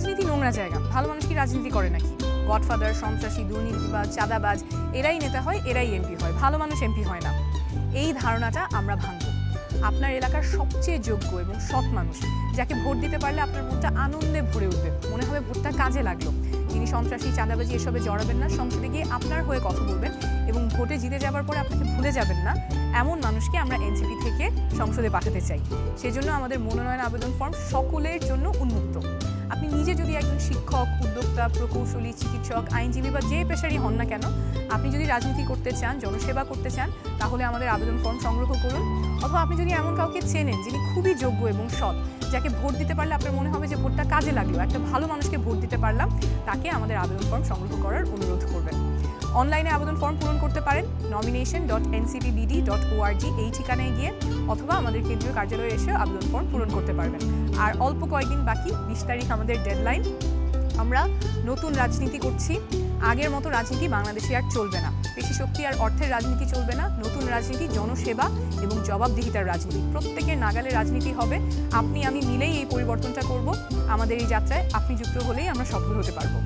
রাজনীতি নোংরা জায়গা, ভালো মানুষ কি রাজনীতি করে নাকি? গডফাদার, সন্ত্রাসী, দুর্নীতিবাজ, চাঁদাবাজ এরাই নেতা হয়, এরাই এমপি হয়, ভালো মানুষ এমপি হয় না। এই ধারণাটা আমরা ভাঙব। আপনার এলাকার সবচেয়ে যোগ্য এবং সৎ মানুষ, যাকে ভোট দিতে পারলে আপনার ভোটটা আনন্দে ভরে উঠবে, মনে হবে ভোটটা কাজে লাগলো, তিনি সন্ত্রাসী, চাঁদাবাজি এসবে জড়াবেন না, সংসদে গিয়ে আপনার হয়ে কথা বলবেন এবং ভোটে জিতে যাওয়ার পরে আপনাকে ভুলে যাবেন না, এমন মানুষকে আমরা এনসিপি থেকে সংসদে পাঠাতে চাই। সেজন্য আমাদের মনোনয়ন আবেদন ফর্ম সকলের জন্য উন্মুক্ত। আপনি নিজে যদি একজন শিক্ষক, উদ্যোক্তা, প্রকৌশলী, চিকিৎসক, আইনজীবী বা যে পেশারই হন না কেন, আপনি যদি রাজনীতি করতে চান, জনসেবা করতে চান, তাহলে আমাদের আবেদন ফর্ম সংগ্রহ করুন। অথবা আপনি যদি এমন কাউকে চেনেন যিনি খুবই যোগ্য এবং সৎ, যাকে ভোট দিতে পারলে আপনার মনে হবে যে ভোটটা কাজে লাগলো, একটা ভালো মানুষকে ভোট দিতে পারলাম, তাকে আমাদের আবেদন ফর্ম সংগ্রহ করার অনুরোধ করবেন। অনলাইনে আবেদন ফর্ম পূরণ করতে পারেন nomination.ncpbd.org এই ঠিকানায় গিয়ে, অথবা আমাদের কেন্দ্রীয় কার্যালয়ে এসে আবেদন ফর্ম পূরণ করতে পারবেন। আর অল্প কয়েকদিন বাকি, 20 তারিখ আমাদের ডেডলাইন। আমরা নতুন রাজনীতি করছি, আগের মতো রাজনীতি বাংলাদেশে আর চলবে না, পেশি শক্তি আর অর্থের রাজনীতি চলবে না, নতুন রাজনীতি জনসেবা এবং জবাবদিহিতার রাজনীতি, প্রত্যেকের নাগালে রাজনীতি হবে। আপনি আমি মিলেই এই পরিবর্তনটা করব। আমাদের এই যাত্রায় আপনি যুক্ত হলেই আমরা সফল হতে পারবো।